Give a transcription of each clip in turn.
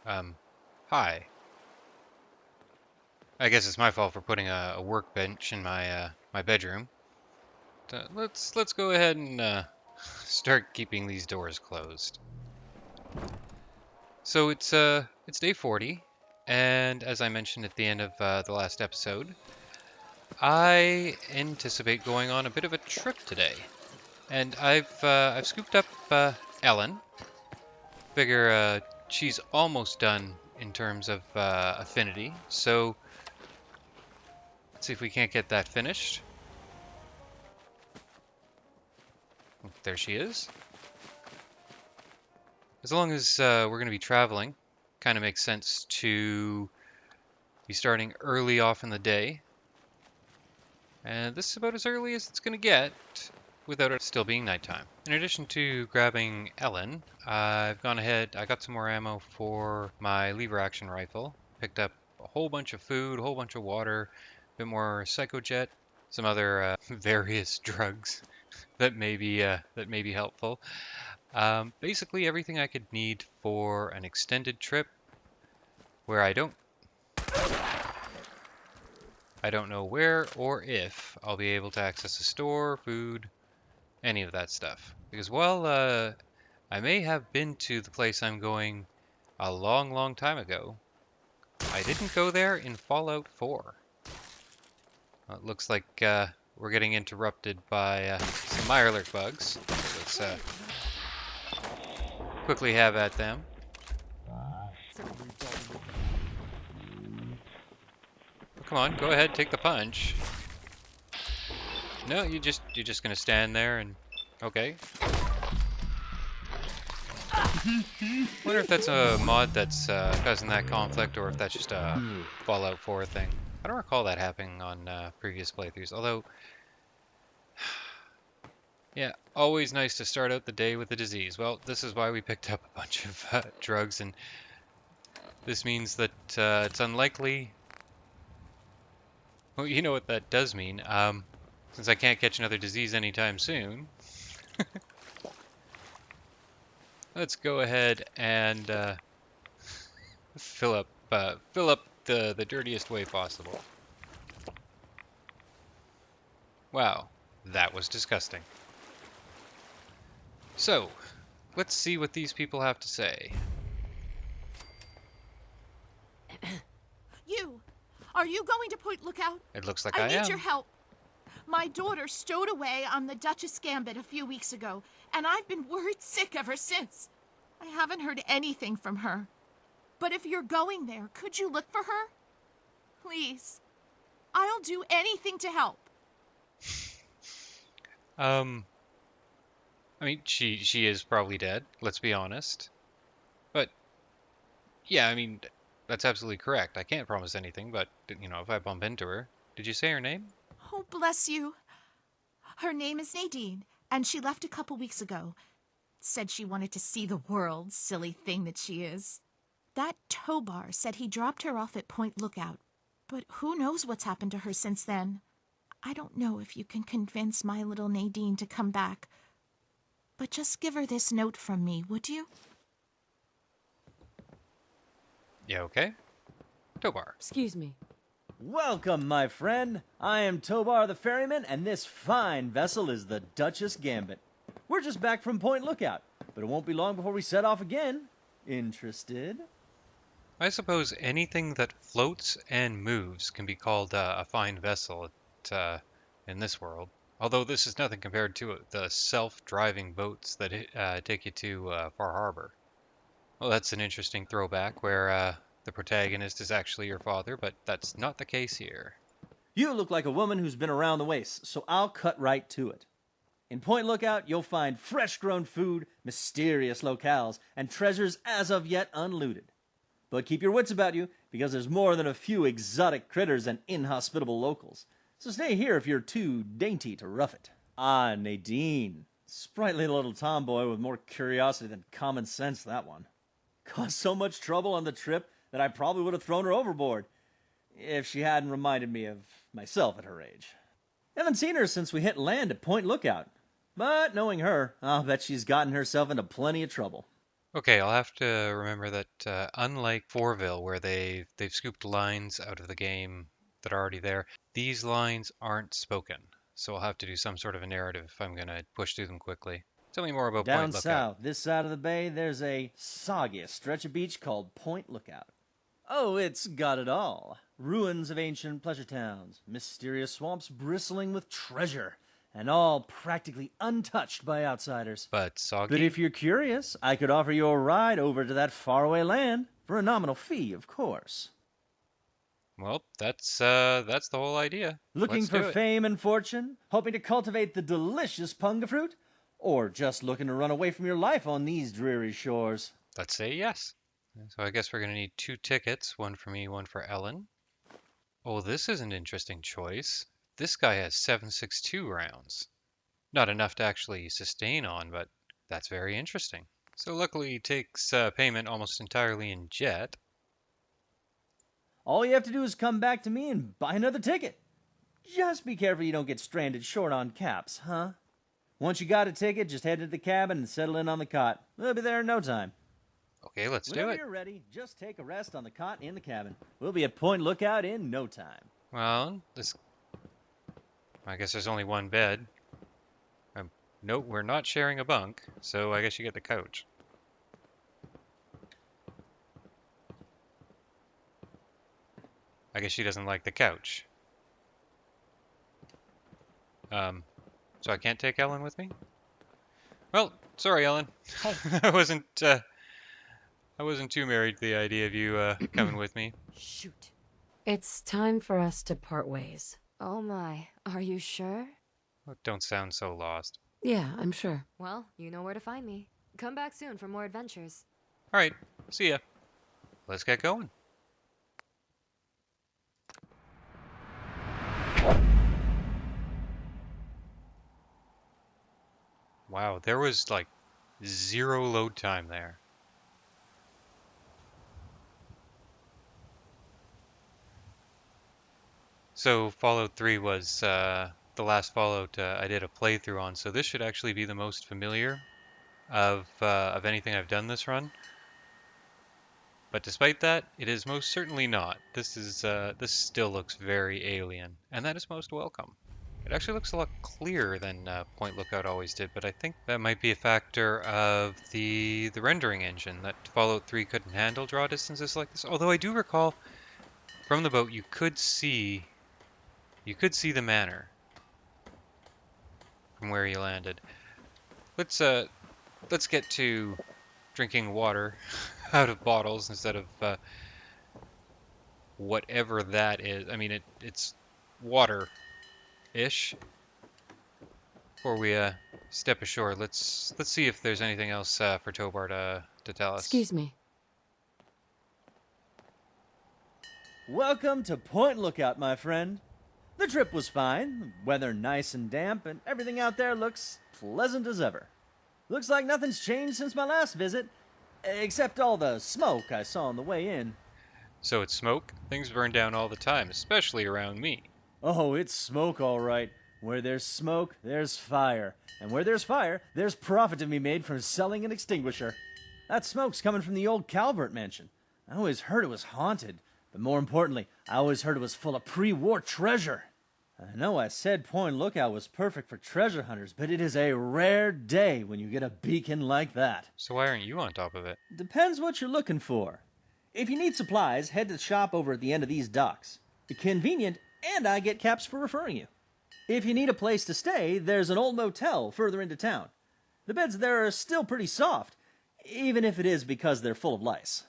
Um, Hi. I guess it's my fault for putting a workbench in my bedroom. Let's go ahead and start keeping these doors closed. So it's day 40, and as I mentioned at the end of the last episode, I anticipate going on a bit of a trip today, and I've scooped up Ellen. Figure she's almost done in terms of affinity, so let's see if we can't get that finished. There she is. As long as we're going to be traveling, kind of makes sense to be starting early off in the day. And this is about as early as it's going to get without it still being nighttime. In addition to grabbing Ellen, I've gone ahead, I got some more ammo for my lever action rifle, picked up a whole bunch of food, a whole bunch of water, a bit more Psychojet, some other various drugs that may be helpful. Basically everything I could need for an extended trip where I don't know where or if I'll be able to access a store, food, any of that stuff. Because while I may have been to the place I'm going a long, long time ago, I didn't go there in Fallout 4. It looks like we're getting interrupted by some Mirelurk bugs. Let's quickly have at them. Come on, go ahead, take the punch. No, you're just gonna stand there and okay. Wonder if that's a mod that's causing that conflict, or if that's just a Fallout 4 thing. I don't recall that happening on previous playthroughs. Although, yeah, always nice to start out the day with a disease. Well, this is why we picked up a bunch of drugs, and this means that it's unlikely. Well, you know what that does mean. Since I can't catch another disease anytime soon, let's go ahead and fill up the dirtiest way possible. Wow, that was disgusting. So, let's see what these people have to say. You! Are you going to Point Lookout? It looks like I I need your am. help. My daughter stowed away on the Duchess Gambit a few weeks ago, and I've been worried sick ever since. I haven't heard anything from her. But if you're going there, could you look for her? Please. I'll do anything to help. Um, I mean, she is probably dead. Let's be honest. But yeah, I mean, that's absolutely correct. I can't promise anything, but if I bump into her, did you say her name? Oh, bless you. Her name is Nadine, and she left a couple weeks ago. Said she wanted to see the world, silly thing that she is. That Tobar said he dropped her off at Point Lookout, but who knows what's happened to her since then. I don't know if you can convince my little Nadine to come back, but just give her this note from me, would you? Yeah, okay. Tobar. Excuse me. Welcome, my friend. I am Tobar the Ferryman, and this fine vessel is the Duchess Gambit. We're just back from Point Lookout, but it won't be long before we set off again. Interested? I suppose anything that floats and moves can be called a fine vessel in this world. Although this is nothing compared to the self-driving boats that take you to Far Harbor. Well, that's an interesting throwback where the protagonist is actually your father, but that's not the case here. You look like a woman who's been around the waist, so I'll cut right to it. In Point Lookout, you'll find fresh grown food, mysterious locales, and treasures as of yet unlooted. But keep your wits about you, because there's more than a few exotic critters and inhospitable locals. So stay here if you're too dainty to rough it. Ah, Nadine. Sprightly little tomboy with more curiosity than common sense, that one. Caused so much trouble on the trip that I probably would have thrown her overboard if she hadn't reminded me of myself at her age. Haven't seen her since we hit land at Point Lookout. But knowing her, I'll bet she's gotten herself into plenty of trouble. Okay, I'll have to remember that unlike Fourville, where they've scooped lines out of the game that are already there, these lines aren't spoken. So I'll have to do some sort of a narrative if I'm gonna push through them quickly. Tell me more about Down Point Lookout. south, this side of the bay, there's a soggy stretch of beach called Point Lookout. Oh, it's got it all. Ruins of ancient pleasure towns, mysterious swamps bristling with treasure, and all practically untouched by outsiders. But But soggy? if you're curious, I could offer you a ride over to that faraway land, for a nominal fee, of course. Well, that's the whole idea. Looking Let's for do it. fame and fortune? Hoping to cultivate the delicious punga fruit? Or just looking to run away from your life on these dreary shores? Let's say yes. So I guess we're gonna need 2 tickets, one for me, one for Ellen. Oh, this is an interesting choice. This guy has 7.62 rounds. Not enough to actually sustain on, but that's very interesting. So luckily he takes payment almost entirely in jet. All you have to do is come back to me and buy another ticket. Just be careful you don't get stranded short on caps, huh? Once you got a ticket, just head to the cabin and settle in on the cot. We'll be there in no time. Okay, let's do Whenever it. you're ready, just take a rest on the cot in the cabin. We'll be at Point Lookout in no time. Well, I guess there's only one bed. Nope, we're not sharing a bunk, so I guess you get the couch. I guess she doesn't like the couch. So I can't take Ellen with me? Well, sorry, Ellen. Hey. I wasn't too married to the idea of you coming with me. Shoot. It's time for us to part ways. Oh my, are you sure? Oh, don't sound so lost. Yeah, I'm sure. Well, you know where to find me. Come back soon for more adventures. All right, see ya. Let's get going. Wow, there was like 0 load time there. So Fallout 3 was the last Fallout I did a playthrough on, so this should actually be the most familiar of anything I've done this run. But despite that, it is most certainly not. This still looks very alien, and that is most welcome. It actually looks a lot clearer than Point Lookout always did, but I think that might be a factor of the rendering engine, that Fallout 3 couldn't handle draw distances like this. Although I do recall from the boat you could see the manor from where you landed. Let's get to drinking water out of bottles instead of whatever that is. I mean, it's water-ish. Before we step ashore, let's see if there's anything else for Tobar to tell us. Excuse me. Welcome to Point Lookout, my friend. The trip was fine, the weather nice and damp, and everything out there looks pleasant as ever. Looks like nothing's changed since my last visit, except all the smoke I saw on the way in. So it's smoke? Things burn down all the time, especially around me. Oh, it's smoke, all right. Where there's smoke, there's fire. And where there's fire, there's profit to be made from selling an extinguisher. That smoke's coming from the old Calvert mansion. I always heard it was haunted, but more importantly, I always heard it was full of pre-war treasure. I know I said Point Lookout was perfect for treasure hunters, but it is a rare day when you get a beacon like that. So why aren't you on top of it? Depends what you're looking for. If you need supplies, head to the shop over at the end of these docks. Convenient, and I get caps for referring you. If you need a place to stay, there's an old motel further into town. The beds there are still pretty soft, even if it is because they're full of lice.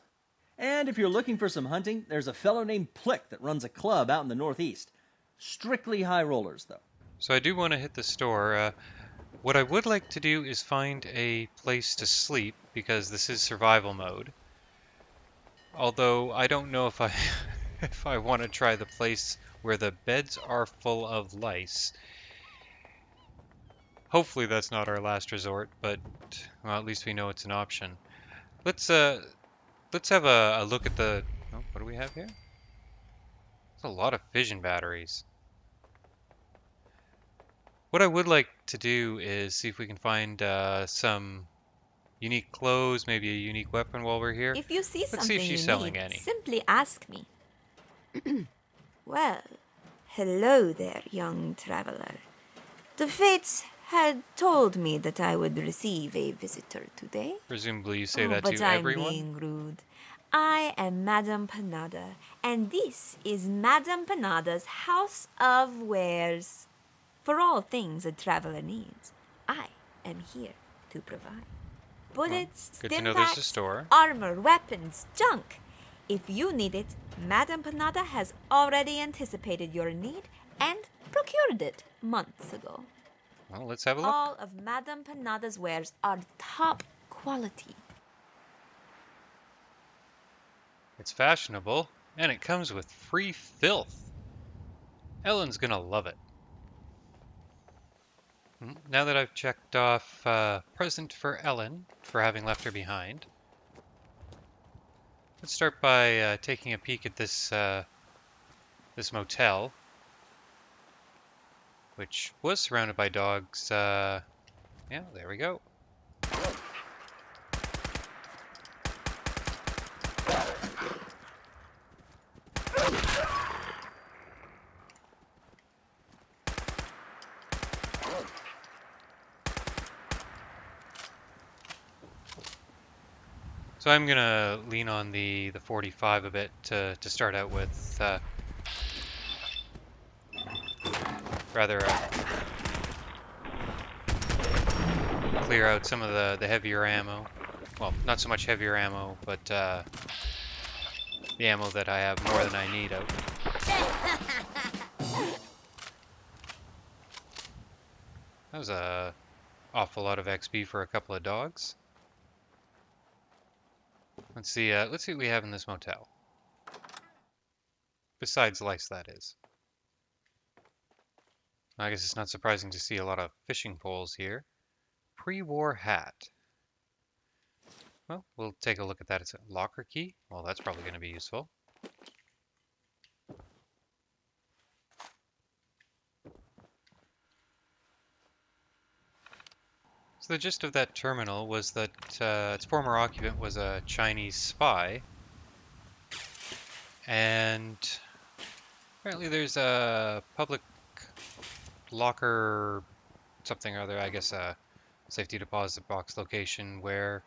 And if you're looking for some hunting, there's a fellow named Plick that runs a club out in the northeast. Strictly high rollers, though. So I do want to hit the store. What I would like to do is find a place to sleep, because this is survival mode. Although I don't know if I if I want to try the place where the beds are full of lice. Hopefully that's not our last resort, but well, at least we know it's an option. Let's have a look at the. Oh, what do we have here? There's a lot of fission batteries. What I would like to do is see if we can find some unique clothes, maybe a unique weapon while we're here. If you see Let's see something if she's you selling need, any. simply ask me. Well, hello there, young traveler. The fates had told me that I would receive a visitor today. Presumably you say Oh, that but to I'm everyone? being rude. I am Madame Panada, and this is Madame Panada's House of Wares. For all things a traveler needs, I am here to provide. Bullets, good to stim know there's a packs, store. armor, weapons, junk. If you need it, Madame Panada has already anticipated your need and procured it months ago. Well, let's have a look. All of Madame Panada's wares are top quality. It's fashionable, and it comes with free filth. Ellen's gonna love it. Now that I've checked off present for Ellen for having left her behind, let's start by taking a peek at this motel, which was surrounded by dogs. Yeah, there we go. So I'm gonna lean on the 45 a bit to start out with. Rather clear out some of the heavier ammo. Well, not so much heavier ammo, but the ammo that I have more than I need of. That was a awful lot of XP for a couple of dogs. Let's see what we have in this motel. Besides lice, that is. I guess it's not surprising to see a lot of fishing poles here. Pre-war hat. Well, we'll take a look at that. It's a locker key. Well, that's probably going to be useful. So the gist of that terminal was that its former occupant was a Chinese spy. And apparently there's a public locker something or other, I guess a safety deposit box location where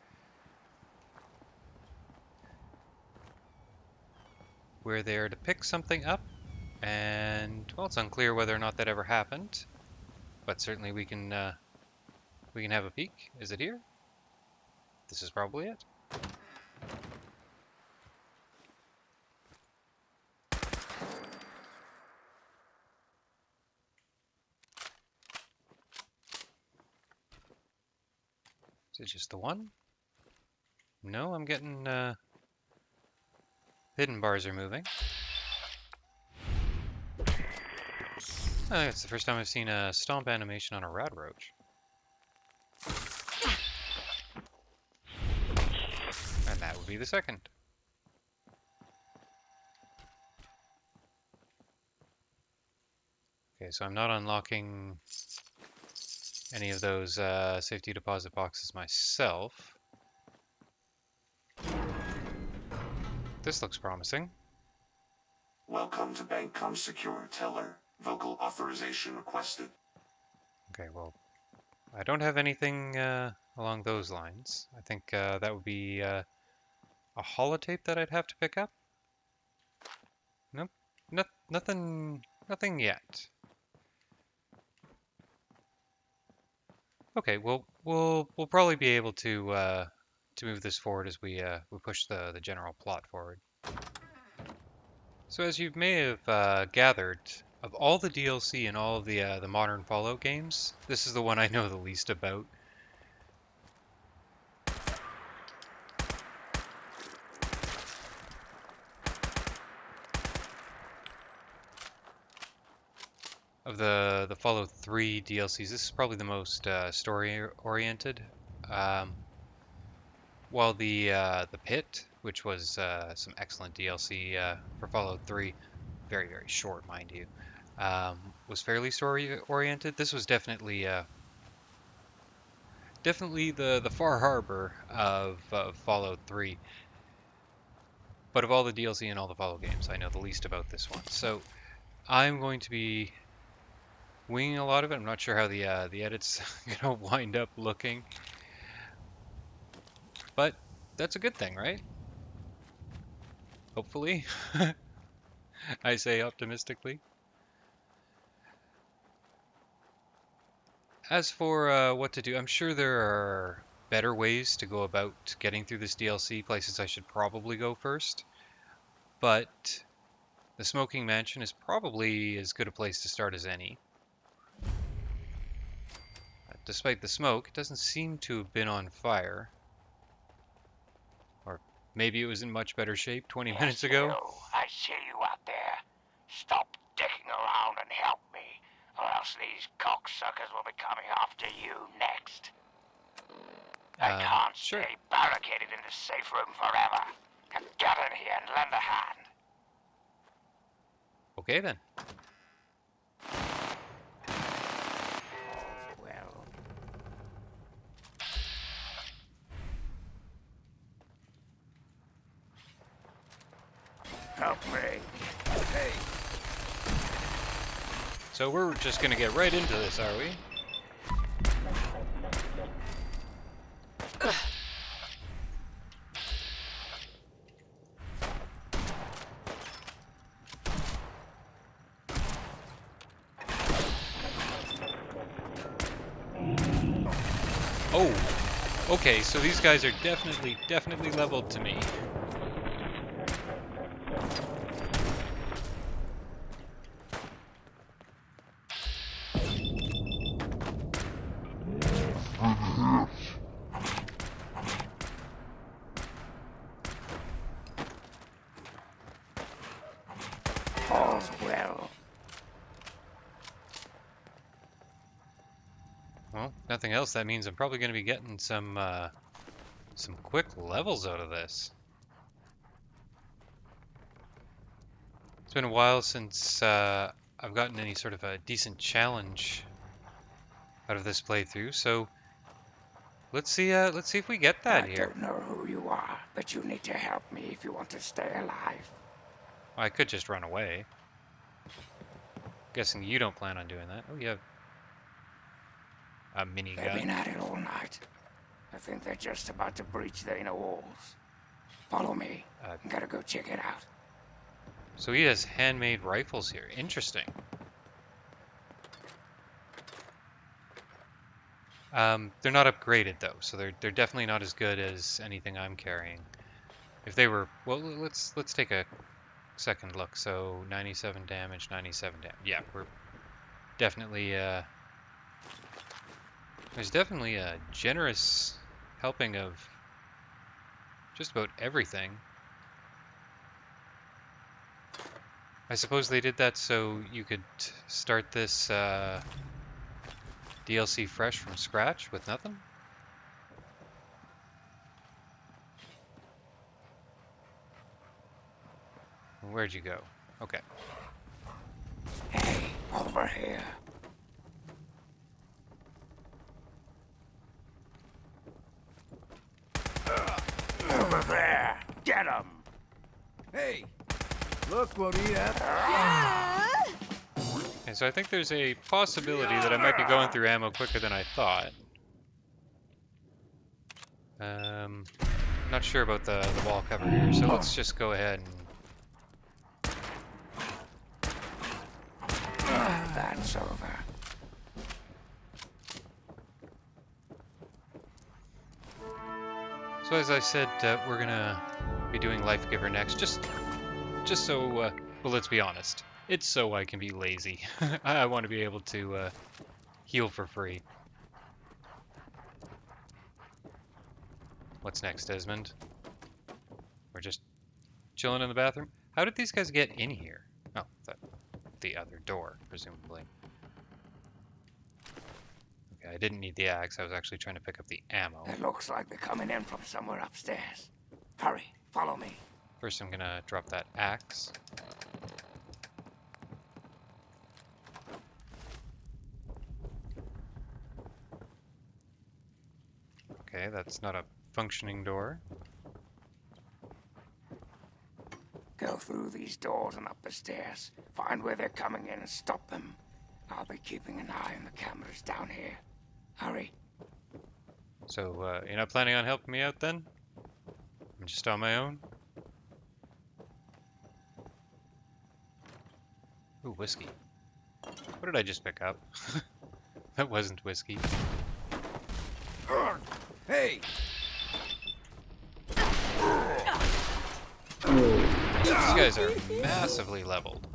they're to pick something up, and well, it's unclear whether or not that ever happened, but certainly we can have a peek. Is it here? This is probably it. Is it just the one? No, I'm getting hidden bars are moving. I think it's the first time I've seen a stomp animation on a rat roach. And that would be the second. Okay, so I'm not unlocking any of those safety deposit boxes myself. This looks promising. Welcome to Bankcom Secure Teller. Vocal authorization requested. Okay, well, I don't have anything along those lines. I think that would be a holotape that I'd have to pick up. Nope, nothing yet. Okay, well, we'll probably be able to move this forward as we push the general plot forward. So as you may have gathered, of all the DLC in all of the modern Fallout games, this is the one I know the least about. Of the Fallout 3 DLCs, this is probably the most story-oriented. While the Pit, which was some excellent DLC for Fallout 3, very short, mind you, was fairly story-oriented. This was definitely definitely the Far Harbor of Fallout 3. But of all the DLC and all the Fallout games, I know the least about this one. So I'm going to be winging a lot of it. I'm not sure how the edit's gonna wind up looking, but that's a good thing, right? Hopefully, I say optimistically. As for what to do, I'm sure there are better ways to go about getting through this DLC, places I should probably go first. But the Smoking Mansion is probably as good a place to start as any. Despite the smoke, it doesn't seem to have been on fire. Or maybe it was in much better shape 20 minutes ago. You, I see you out there. Stop dicking around and help me, or else these cocksuckers will be coming after you next. I can't Sure. stay barricaded in this safe room forever. Get in here and lend a hand. Okay then. Well, help me. Hey. So we're just gonna get right into this, are we? Oh, okay, so these guys are definitely leveled to me. All's well. Well, nothing else, that means I'm probably gonna be getting some quick levels out of this. It's been a while since I've gotten any sort of a decent challenge out of this playthrough, so let's see if we get that I here. don't know who you are, but you need to help me if you want to stay alive. I could just run away. Guessing you don't plan on doing that. Oh, you have a They've been minigun. at it all night. I think they're just about to breach the inner walls. Follow me. I gotta go check it out. So he has handmade rifles here. Interesting. They're not upgraded though, so they're definitely not as good as anything I'm carrying. If they were, well, let's take a second look. So 97 damage, 97 damage. Yeah, we're definitely there's definitely a generous helping of just about everything. I suppose they did that so you could start this DLC fresh from scratch with nothing? Where'd you go? Okay. Hey, over here. Over there. Get him. Hey, look what he had. And so I think there's a possibility that I might be going through ammo quicker than I thought. Not sure about the wall cover here, so let's just go ahead and... That's over. So as I said, we're gonna be doing Life Giver next, just so, well, let's be honest. It's so I can be lazy. I want to be able to heal for free. What's next, Desmond? We're just chilling in the bathroom? How did these guys get in here? Oh, the other door, presumably. Okay, I didn't need the axe. I was actually trying to pick up the ammo. It looks like they're coming in from somewhere upstairs. Hurry, follow me. First, I'm gonna drop that axe. Okay, that's not a functioning door. Go through these doors and up the stairs. Find where they're coming in and stop them. I'll be keeping an eye on the cameras down here. Hurry. So, you're not planning on helping me out then? I'm just on my own? Ooh, whiskey. What did I just pick up? That wasn't whiskey. Hey! These guys are massively leveled.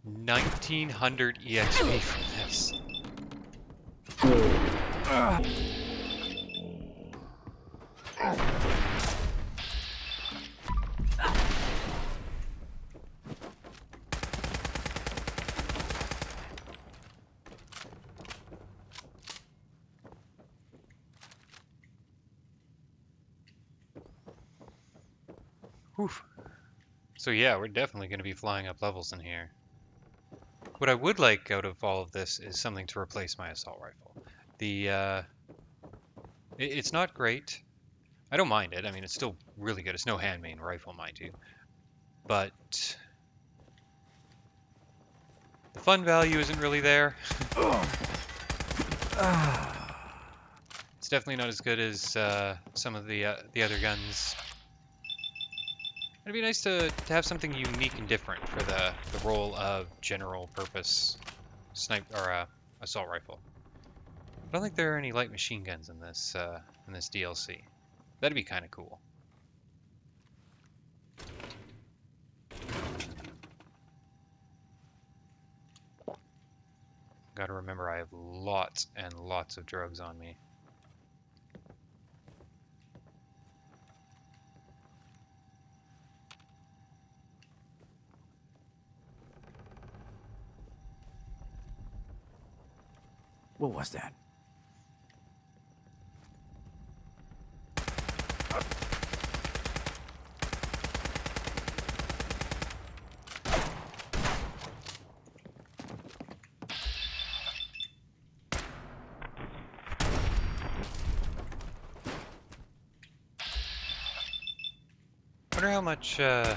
1900 EXP from this. Whew. So yeah, we're definitely going to be flying up levels in here. What I would like out of all of this is something to replace my assault rifle. It's not great. I don't mind it. I mean, it's still really good. It's no handmade rifle, mind you. But the fun value isn't really there. It's definitely not as good as some of the other guns. It'd be nice to have something unique and different for the role of general purpose assault rifle. I don't think there are any light machine guns in this DLC. That'd be kind of cool. Gotta remember, I have lots and lots of drugs on me. What was that? Wonder how much, I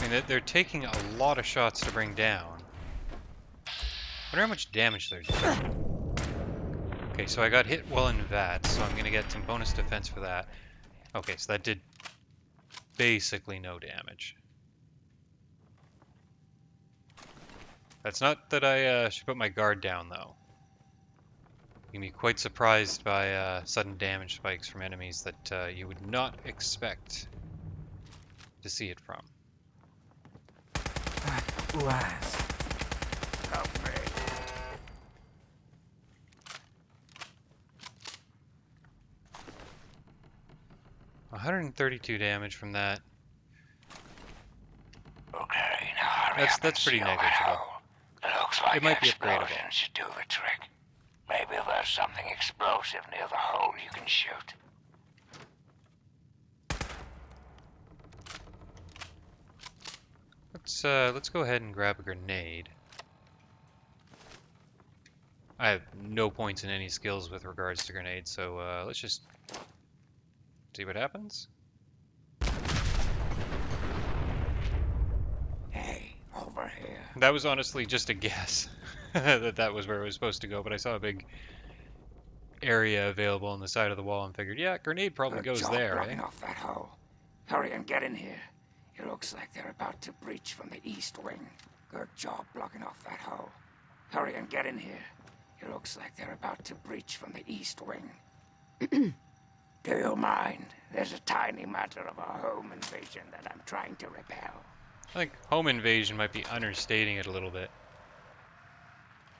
mean, they're taking a lot of shots to bring down. Wonder how much damage they're doing. Okay, so I got hit while in VAT, so I'm gonna get some bonus defense for that. Okay, so that did basically no damage. That's not that I should put my guard down, though. You can be quite surprised by sudden damage spikes from enemies that you would not expect to see it from. Was. Help me. 132 damage from that. Okay, now hurry up That's and pretty seal the negligible. hole. It looks like It might be upgradable. explosion should do the trick. Maybe there's something explosive near the hole you can shoot. Let's go ahead and grab a grenade. I have no points in any skills with regards to grenades, so let's just see what happens. Hey, over here. That was honestly just a guess that was where it was supposed to go, but I saw a big area available on the side of the wall and figured, yeah, grenade probably Good goes job there, blocking eh? off that hole. Hurry and get in here. It looks like they're about to breach from the east wing. Good job blocking off that hole. Hurry and get in here. It looks like they're about to breach from the east wing. Do you mind? There's a tiny matter of a home invasion that I'm trying to repel. I think home invasion might be understating it a little bit.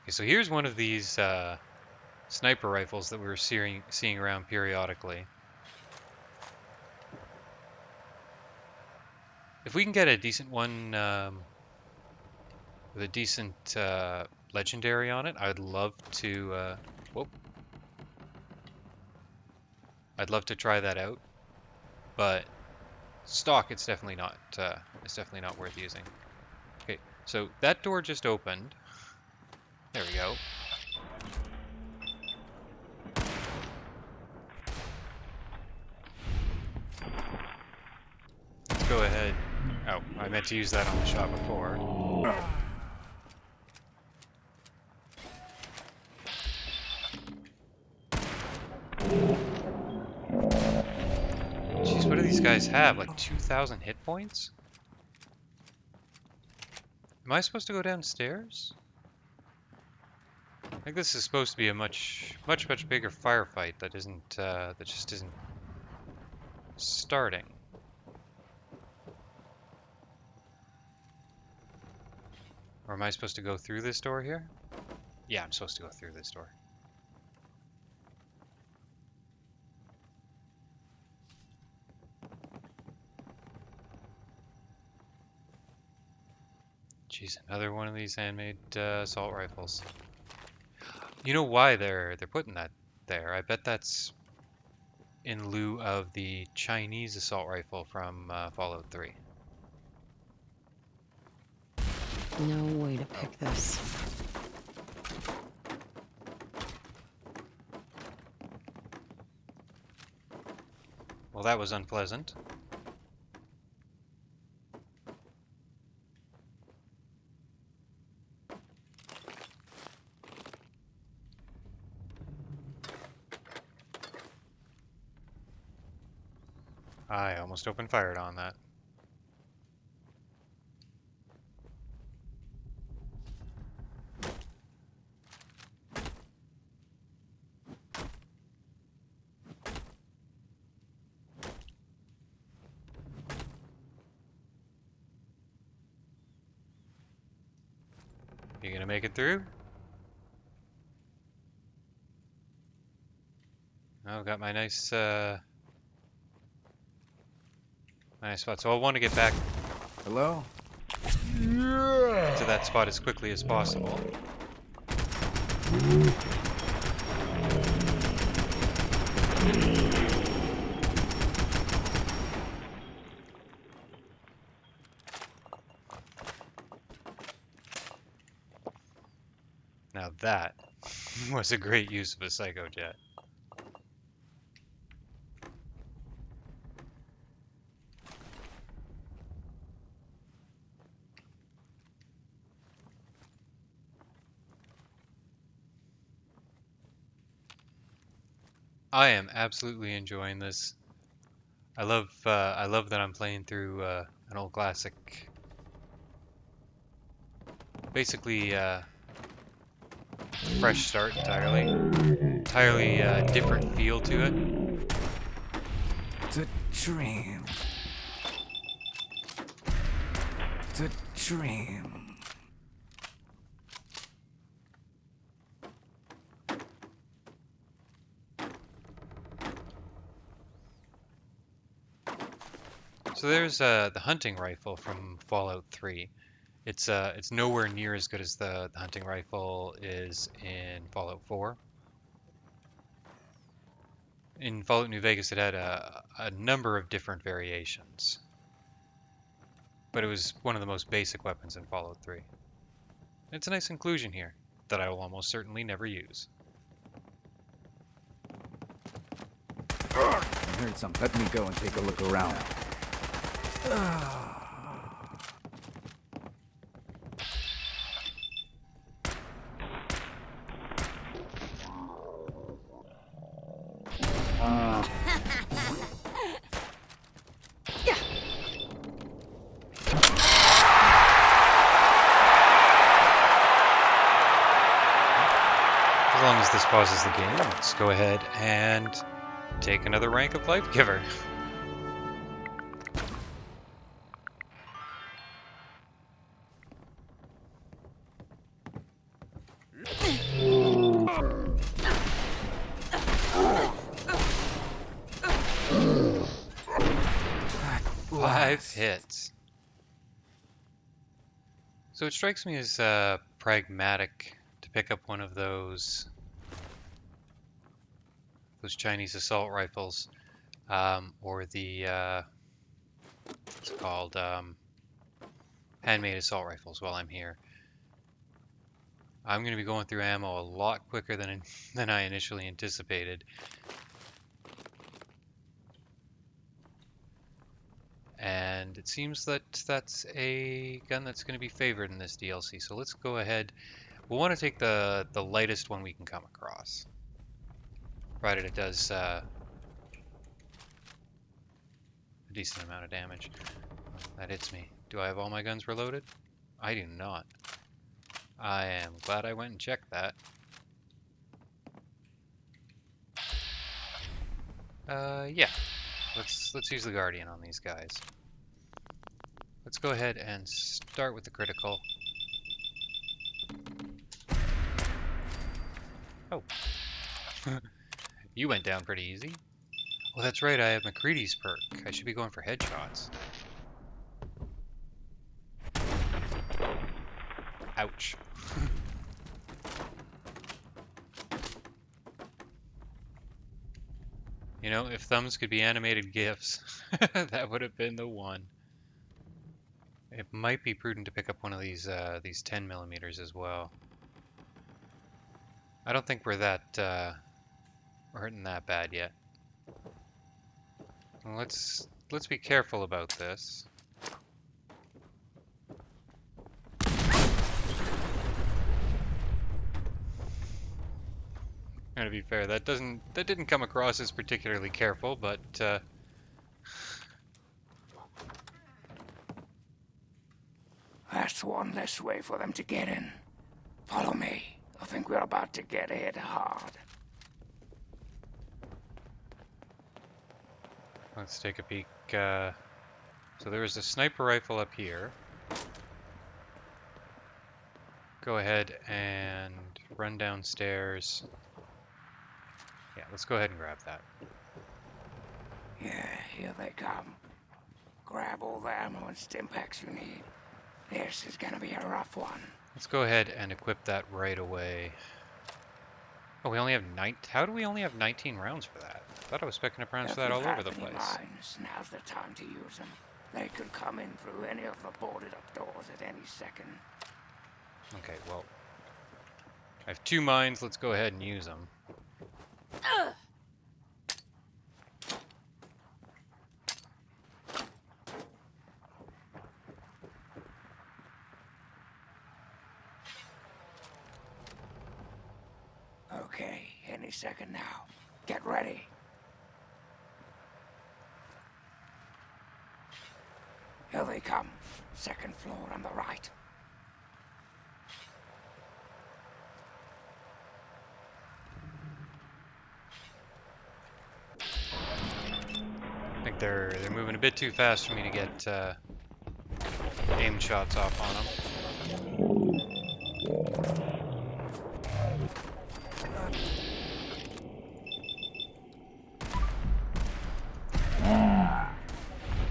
Okay, so here's one of these sniper rifles that we were seeing around periodically. If we can get a decent one with a decent legendary on it, I'd love to. Whoop! I'd love to try that out, but stock, it's definitely not. It's definitely not worth using. Okay, so that door just opened. There we go. go ahead. Oh, I meant to use that on the shot before. Jeez, what do these guys have? Like 2,000 hit points? Am I supposed to go downstairs? I think this is supposed to be a much bigger firefight that isn't, that just isn't starting. Or am I supposed to go through this door here? Yeah, I'm supposed to go through this door. Jeez, another one of these handmade assault rifles. You know why they're putting that there? I bet that's in lieu of the Chinese assault rifle from Fallout 3. No way to pick this. Well, that was unpleasant. I almost opened fire on that. You gonna make it through? Oh, got my nice nice spot. So I'll want to get back Hello? to that spot as quickly as possible. Now that was a great use of a Psycho Jet. I am absolutely enjoying this. I love that I'm playing through an old classic. Basically, fresh start entirely. Entirely different feel to it. The dream. The dream. So there's the hunting rifle from Fallout 3. It's nowhere near as good as the hunting rifle is in Fallout 4. In Fallout New Vegas, it had a number of different variations, but it was one of the most basic weapons in Fallout 3. It's a nice inclusion here that I will almost certainly never use. I heard something. Let me go and take a look around. As long as this pauses the game, let's go ahead and take another rank of Life Giver. Five hits. So it strikes me as pragmatic to pick up one of those Chinese assault rifles, or the what's it called, handmade assault rifles while I'm here. I'm going to be going through ammo a lot quicker than I initially anticipated. And And it seems that that's a gun that's going to be favored in this DLC. So let's go ahead. We'll want to take the lightest one we can come across, provided it does a decent amount of damage. That hits me. Do I have all my guns reloaded? I do not. I am glad I went and checked that. Yeah. Let's use the Guardian on these guys. Let's go ahead and start with the critical. Oh. You went down pretty easy. Oh, that's right, I have McCready's perk. I should be going for headshots. Ouch. You know, if thumbs could be animated GIFs, that would have been the one. It might be prudent to pick up one of these 10 millimeters as well. I don't think we're hurting that bad yet. Well, let's be careful about this. To be fair, that didn't come across as particularly careful, but That's one less way for them to get in. Follow me. I think we're about to get hit hard. let's take a peek. So there is a sniper rifle up here. Go ahead and run downstairs. Yeah, let's go ahead and grab that. Yeah, here they come. Grab all the ammo and stim packs you need. This is gonna be a rough one. Let's go ahead and equip that right away. Oh, we only have 9. How do we only have 19 rounds for that? I thought I was picking up rounds for that all over the place. Mines, now's the time to use them. They could come in through any of the boarded up doors at any second. Okay, well, I have 2 mines. Let's go ahead and use them. Okay, any second now. Get ready. Here they come. Second floor on the right. I think they're moving a bit too fast for me to get aim shots off on them.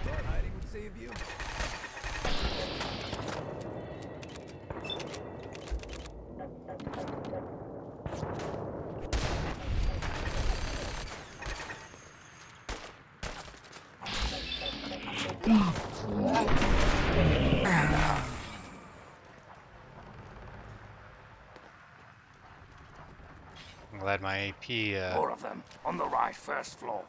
Thought hiding would save you. I'm glad my AP More of them on the right, first floor.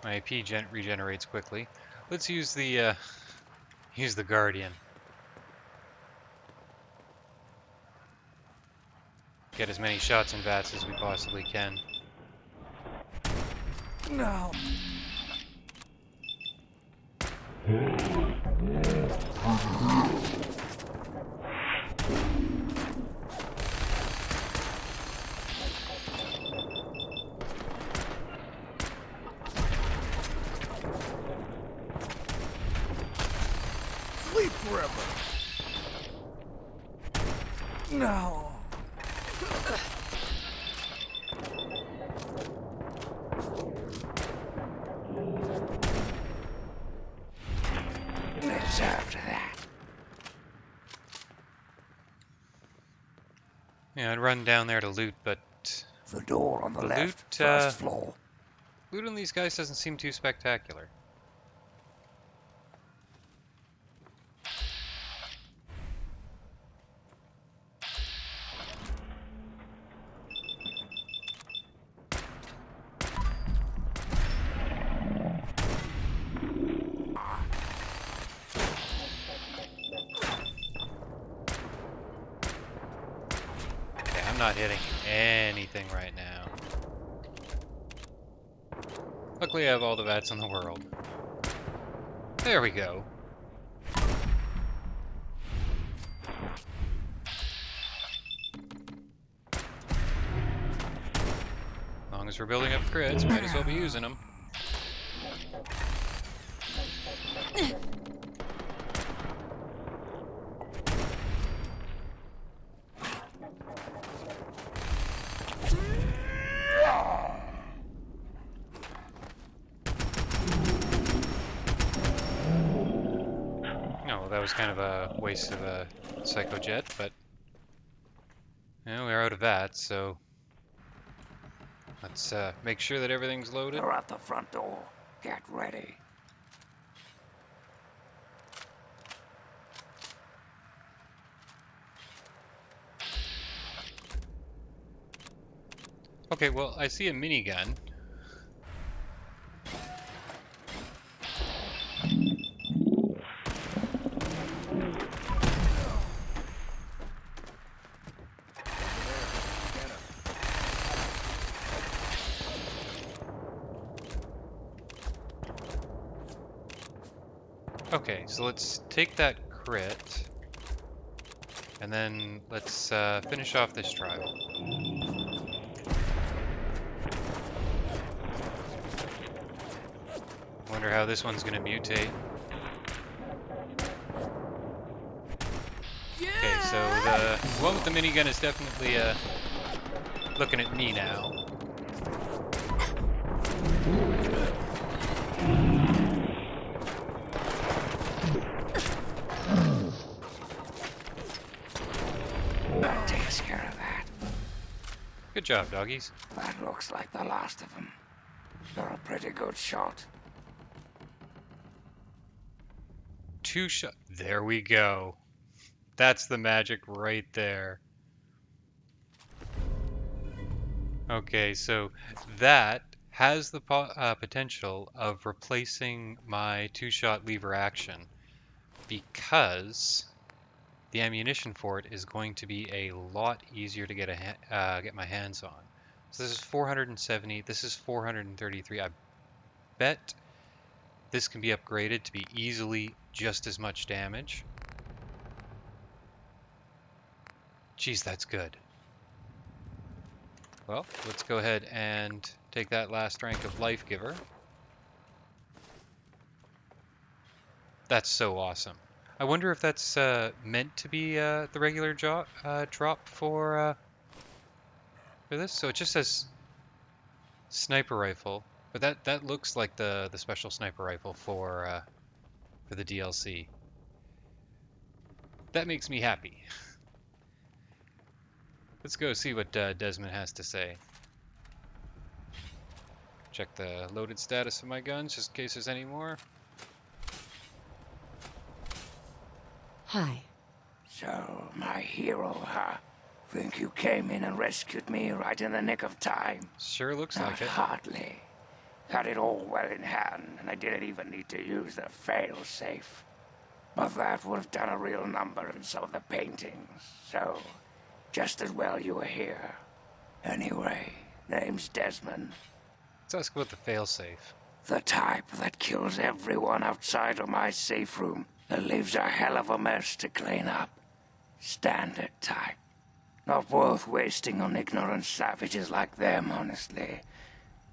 my AP regenerates quickly. Let's use the Guardian. Get as many shots and VATS as we possibly can. No. Sleep forever. No. Let's after that. Yeah, I'd run down there to loot, but The door on the left, Loot, first floor. loot on these guys doesn't seem too spectacular. not hitting anything right now. Luckily I have all the VATS in the world. There we go. As long as we're building up crits, might as well be using them. No, that was kind of a waste of a Psycho Jet, but you know, we're out of that, so let's make sure that everything's loaded. They're at the front door. Get ready. Okay, well, I see a minigun. Okay, so let's take that crit, and then let's finish off this trial. Wonder how this one's gonna mutate. Okay, so the one with the minigun is definitely looking at me now. That takes care of that. Good job, doggies. That looks like the last of them. You're a pretty good shot. Two shot. There we go. That's the magic right there. Okay, so that has the potential of replacing my two-shot lever action because the ammunition for it is going to be a lot easier to get my hands on. So this is 470. This is 433. I bet this can be upgraded to be easily just as much damage. Jeez, that's good. Well, let's go ahead and take that last rank of Life Giver. That's so awesome. I wonder if that's meant to be the regular drop for this. So it just says sniper rifle, but that looks like the special sniper rifle for the DLC. That makes me happy. Let's go see what Desmond has to say. Check the loaded status of my guns, just in case there's any more. Hi. So, my hero, huh? Think you came in and rescued me right in the nick of time? Sure looks Not like it. hardly. Had it all well in hand, and I didn't even need to use the fail-safe. But that would have done a real number in some of the paintings, so just as well you were here. Anyway, name's Desmond. Let's ask about the failsafe. The type that kills everyone outside of my safe room and leaves a hell of a mess to clean up. Standard type. Not worth wasting on ignorant savages like them, honestly.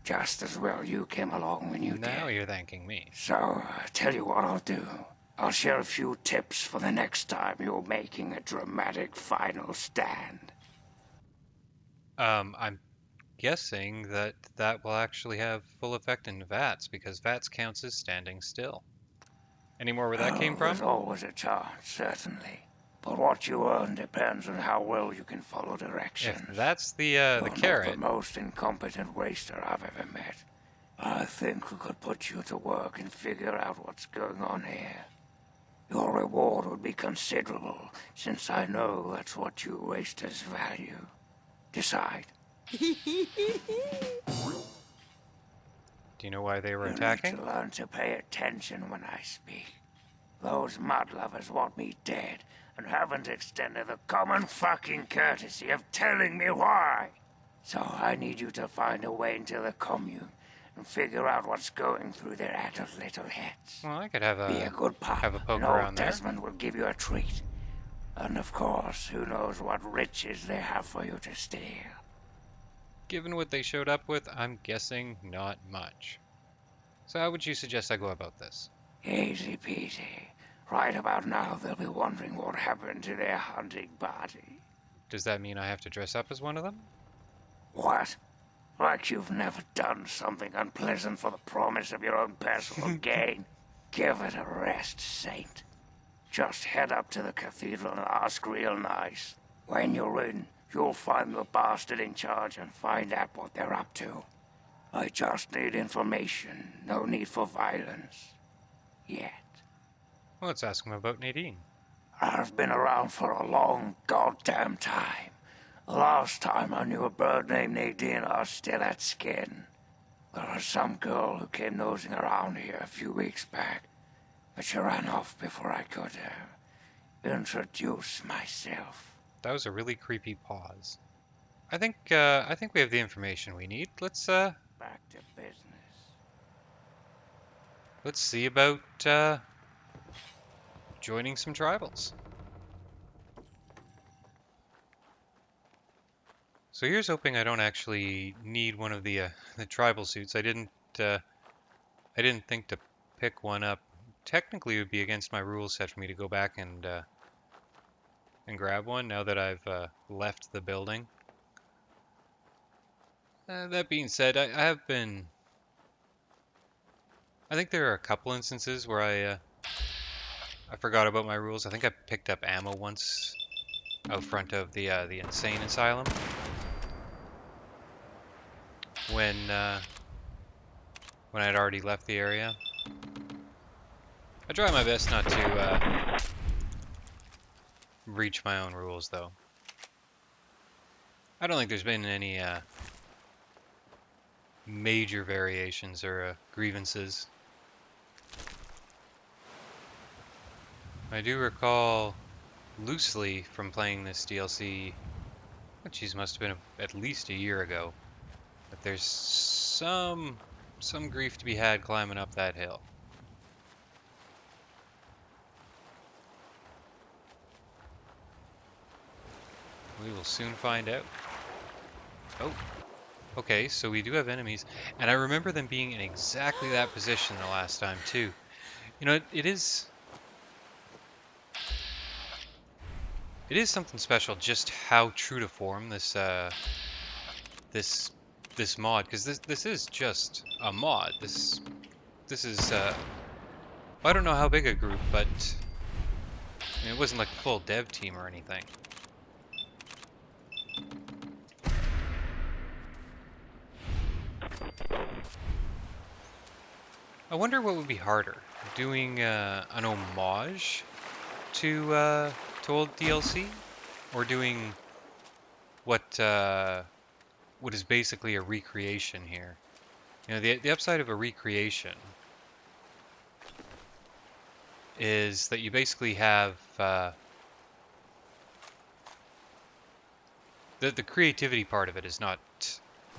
Just as well you came along when you did. Now you're thanking me. So, tell you what I'll do. I'll share a few tips for the next time you're making a dramatic final stand. I'm guessing that will actually have full effect in VATS, because VATS counts as standing still. Any more where that came There's from? always a chance, certainly. But what you earn depends on how well you can follow directions. If that's the You're not carrot. the most incompetent waster I've ever met. I think we could put you to work and figure out what's going on here. Your reward would be considerable, since I know that's what you wasters value. Decide. Do you know why they were You need attacking? to learn to pay attention when I speak. Those mud lovers want me dead and haven't extended the common fucking courtesy of telling me why. So I need you to find a way into the commune and figure out what's going through their adult little heads. Well, I could have Be a good pup, have a poke and old around there. Desmond will give you a treat. And of course, who knows what riches they have for you to steal. Given what they showed up with, I'm guessing not much. So how would you suggest I go about this? Easy peasy. Right about now, they'll be wondering what happened to their hunting party. Does that mean I have to dress up as one of them? What? Like you've never done something unpleasant for the promise of your own personal gain? Give it a rest, Saint. Just head up to the cathedral and ask real nice. When you're in, you'll find the bastard in charge and find out what they're up to. I just need information, no need for violence. Yet. Well, let's ask him about Nadine. I've been around for a long goddamn time. The last time I knew a bird named Nadine, I was still at skin. There was some girl who came nosing around here a few weeks back, but she ran off before I could introduce myself. That was a really creepy pause. I think we have the information we need. Let's Back to business. let's see about joining some tribals. So here's hoping I don't actually need one of the tribal suits. I didn't think to pick one up. Technically, it would be against my rule set for me to go back and grab one now that I've left the building. That being said, I have been. I think there are a couple instances where I forgot about my rules. I think I picked up ammo once out front of the insane asylum when I'd already left the area. I try my best not to breach my own rules, though. I don't think there's been any major variations or grievances. I do recall loosely from playing this DLC, which must have been at least a year ago, that there's some grief to be had climbing up that hill. We will soon find out. Oh, okay, so we do have enemies, and I remember them being in exactly that position the last time too. You know, it is something special just how true to form this this mod, because this is just a mod. This is I don't know how big a group, but I mean, it wasn't like a full dev team or anything. I wonder what would be harder, doing an homage to old DLC, or doing what is basically a recreation here. You know, the upside of a recreation is that you basically have the creativity part of it is not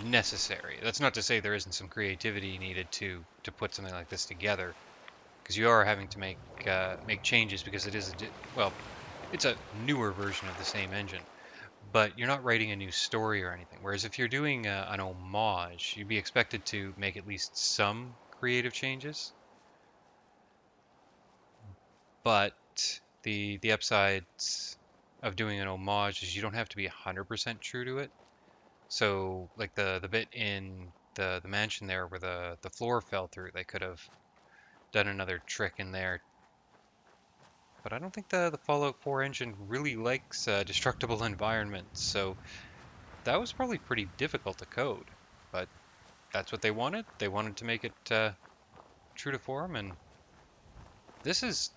necessary. That's not to say there isn't some creativity needed to put something like this together, because you are having to make changes because it is it's a newer version of the same engine, but you're not writing a new story or anything. Whereas if you're doing an homage, you'd be expected to make at least some creative changes. But the upsides of doing an homage is you don't have to be 100% true to it. So like the bit in the mansion there where the floor fell through, they could have done another trick in there. But I don't think the Fallout 4 engine really likes destructible environments, so that was probably pretty difficult to code. But that's what they wanted. They wanted to make it true to form, and this is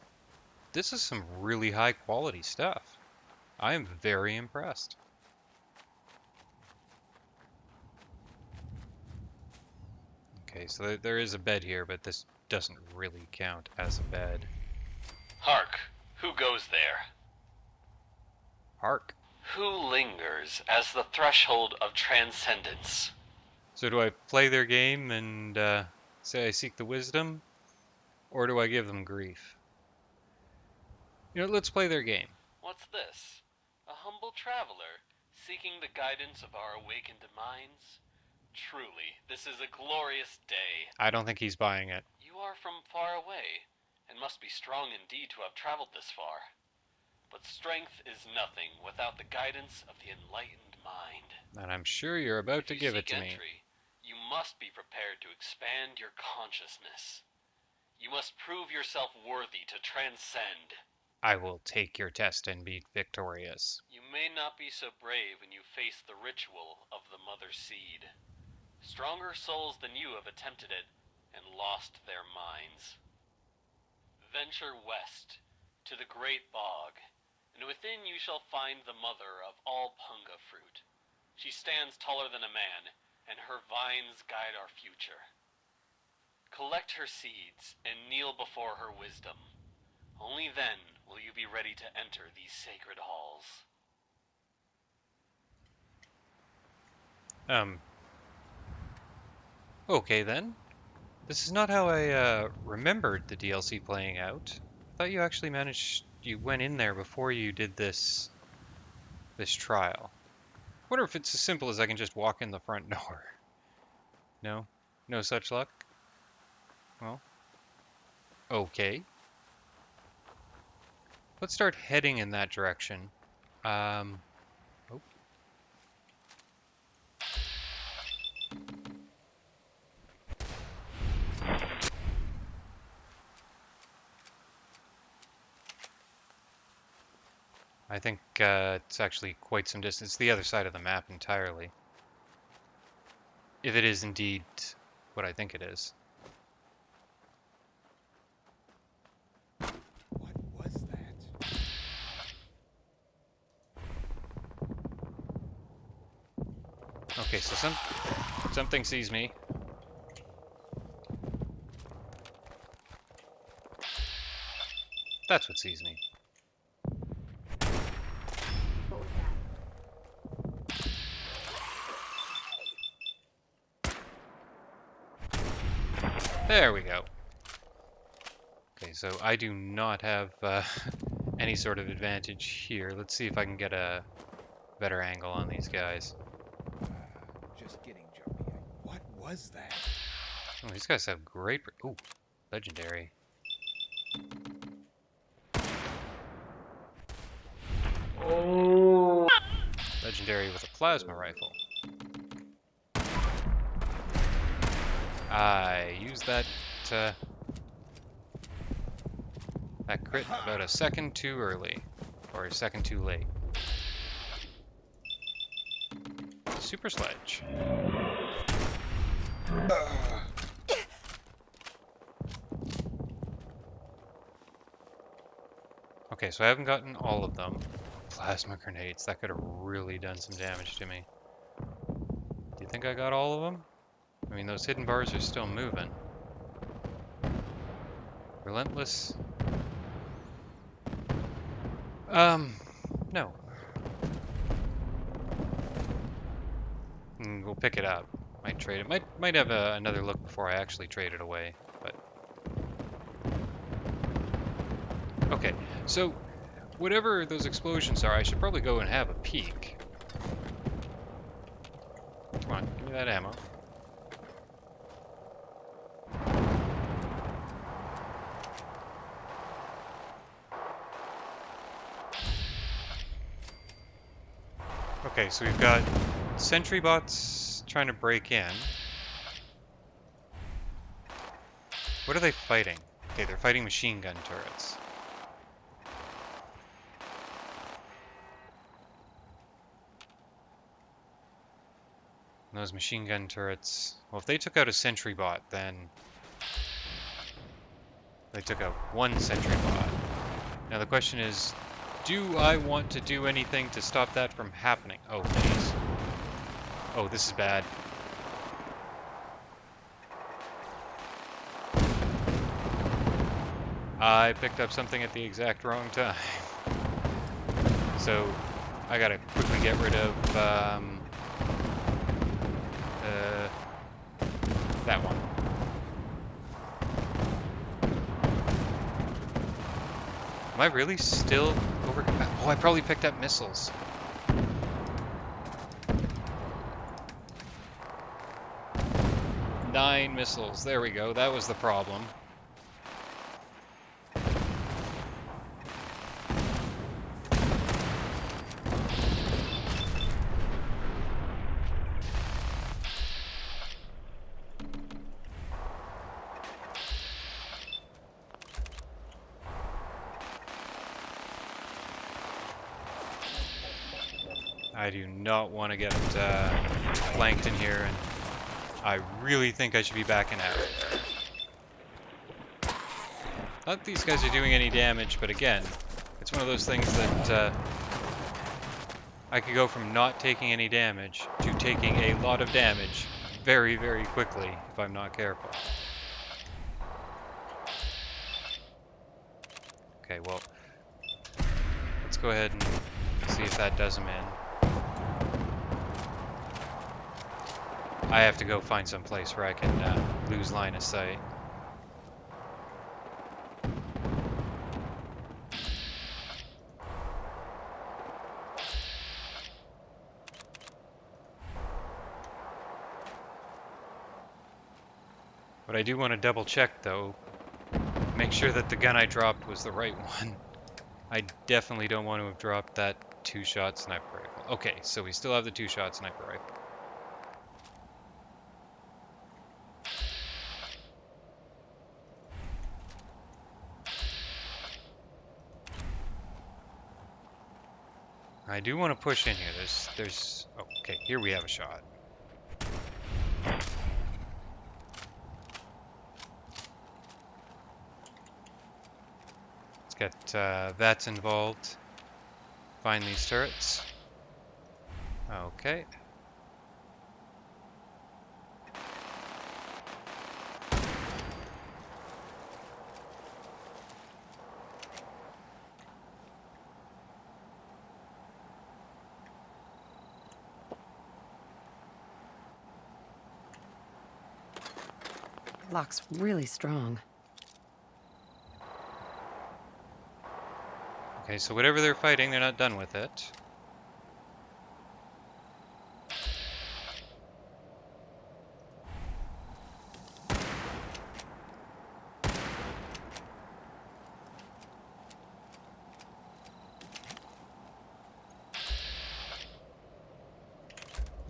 some really high quality stuff. I am very impressed. Okay, so there is a bed here, but this doesn't really count as a bed. Hark, who goes there? Hark. Who lingers as the threshold of transcendence? So do I play their game and say I seek the wisdom, or do I give them grief? You know, let's play their game. What's this? A humble traveler, seeking the guidance of our awakened minds? Truly, this is a glorious day. I don't think he's buying it. You are from far away, and must be strong indeed to have traveled this far. But strength is nothing without the guidance of the enlightened mind. And I'm sure you're about to give it to me. Entry, you must be prepared to expand your consciousness. You must prove yourself worthy to transcend. I will take your test and be victorious. You may not be so brave when you face the ritual of the Mother Seed. Stronger souls than you have attempted it and lost their minds. Venture west to the great bog, and within you shall find the mother of all punga fruit. She stands taller than a man, and her vines guide our future. Collect her seeds and kneel before her wisdom. Only then will you be ready to enter these sacred halls. Okay then. This is not how I remembered the DLC playing out. I thought you actually you went in there before you did this trial. Wonder if it's as simple as I can just walk in the front door. No? No such luck? Well, okay. Let's start heading in that direction. Oh. I think it's actually quite some distance. The other side of the map entirely. If it is indeed what I think it is. What was that? Okay, so something sees me. That's what sees me. There we go. Okay, so I do not have any sort of advantage here. Let's see if I can get a better angle on these guys. Just getting jumpy. What was that? Oh, these guys have great... Ooh, legendary. Legendary with a plasma rifle. I used that that crit about a second too early, or a second too late. Super Sledge. Okay, so I haven't gotten all of them. Plasma grenades, that could have really done some damage to me. Do you think I got all of them? I mean, those hidden bars are still moving. Relentless. No. We'll pick it up. Might trade it. Might have another look before I actually trade it away, but... Okay, so whatever those explosions are, I should probably go and have a peek. Come on, give me that ammo. Okay, so we've got sentry bots trying to break in. What are they fighting? Okay, they're fighting machine gun turrets. And those machine gun turrets... Well, if they took out a sentry bot, then... They took out one sentry bot. Now the question is, do I want to do anything to stop that from happening? Oh, please. Oh, this is bad. I picked up something at the exact wrong time. So I gotta quickly get rid of that one. Am I really still over? Oh, I probably picked up missiles. Nine missiles. There we go. That was the problem. I do not want to get flanked in here, and I really think I should be backing out. Not that these guys are doing any damage, but again, it's one of those things that I could go from not taking any damage to taking a lot of damage very, very quickly if I'm not careful. Okay, well, let's go ahead and see if that does them in. I have to go find some place where I can lose line of sight. But I do want to double check though, make sure that the gun I dropped was the right one. I definitely don't want to have dropped that 2-shot sniper rifle. Okay, so we still have the 2-shot sniper rifle. I do want to push in here. There's oh, okay, here we have a shot. Let's get VATS involved. Find these turrets. Okay. Lock's really strong. Okay, so whatever they're fighting, they're not done with it.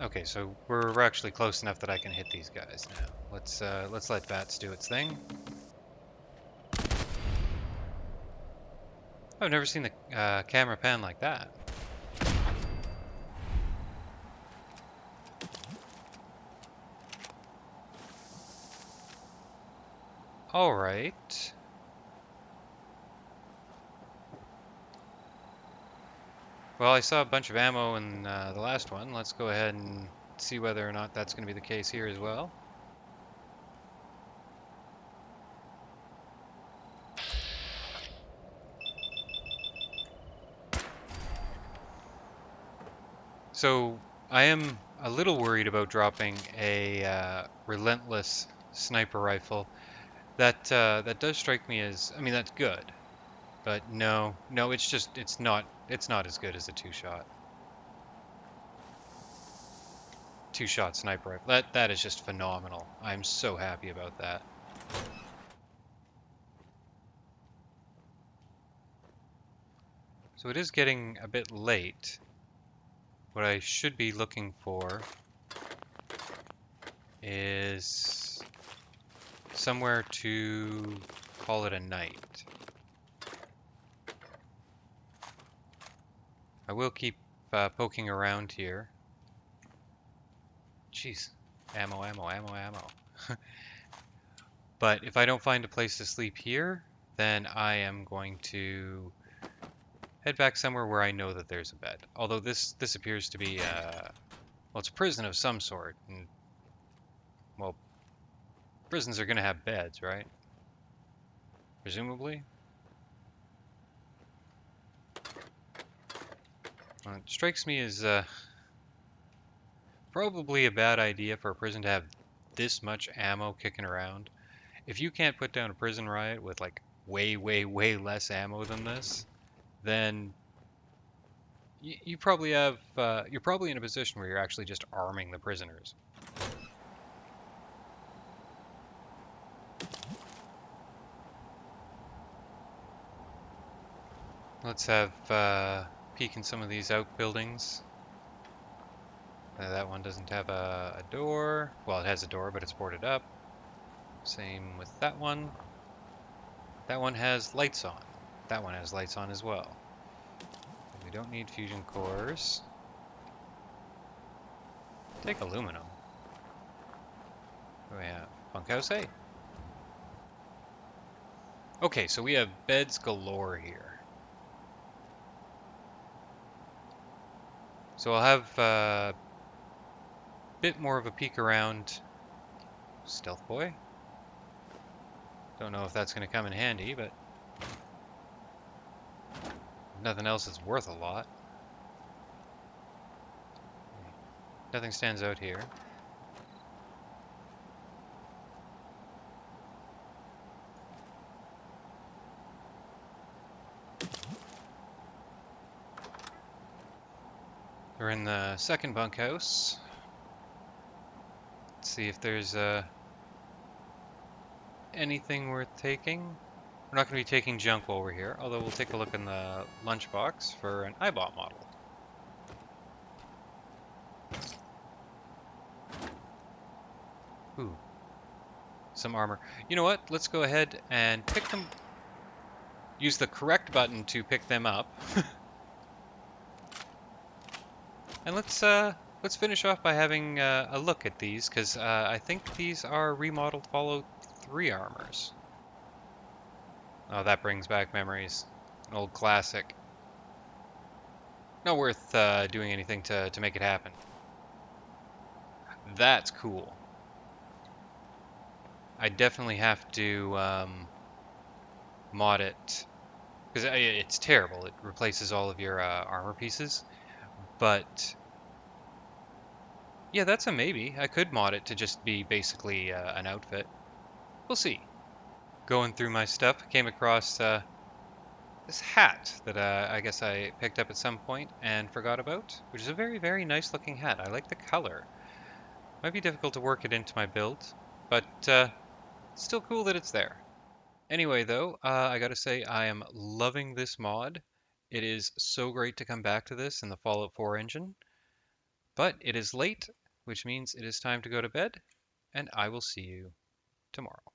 Okay, so we're actually close enough that I can hit these guys now. Let's let VATS do its thing. I've never seen the camera pan like that. All right. Well, I saw a bunch of ammo in the last one. Let's go ahead and see whether or not that's going to be the case here as well. So I am a little worried about dropping a relentless sniper rifle. That does strike me as, I mean, that's good, but no, it's not as good as a 2-shot. 2-shot sniper rifle. That is just phenomenal. I'm so happy about that. So it is getting a bit late. What I should be looking for is somewhere to call it a night. I will keep poking around here. Jeez, ammo. But if I don't find a place to sleep here, then I am going to head back somewhere where I know that there's a bed. Although this appears to be, well, it's a prison of some sort. And, well, prisons are going to have beds, right? Presumably? It strikes me as probably a bad idea for a prison to have this much ammo kicking around. If you can't put down a prison riot with like way, way, way less ammo than this, then you probably have you're probably in a position where you're actually just arming the prisoners. Let's have peek in some of these outbuildings. That one doesn't have a door. Well, it has a door, but it's boarded up. Same with that one. That one has lights on. That one has lights on as well. We don't need fusion cores. Take aluminum. What do we have? Bunkhouse A. Okay, so we have beds galore here. So I'll have a bit more of a peek around. Stealth boy. Don't know if that's going to come in handy, but nothing else is worth a lot. Nothing stands out here. We're in the second bunkhouse. Let's see if there's anything worth taking. We're not going to be taking junk while we're here, although we'll take a look in the lunchbox for an Eyebot model. Ooh, some armor. You know what? Let's go ahead and pick them. Use the correct button to pick them up. And let's finish off by having a look at these, because I think these are remodeled Fallout 3 armors. Oh, that brings back memories. An old classic. Not worth doing anything to make it happen. That's cool. I definitely have to mod it, because it's terrible. It replaces all of your armor pieces. But yeah, that's a maybe. I could mod it to just be basically an outfit. We'll see. Going through my stuff, came across this hat that I guess I picked up at some point and forgot about, which is a very, very nice looking hat. I like the color. Might be difficult to work it into my build, but still cool that it's there. Anyway, though, I gotta say I am loving this mod. It is so great to come back to this in the Fallout 4 engine. But it is late, which means it is time to go to bed, and I will see you tomorrow.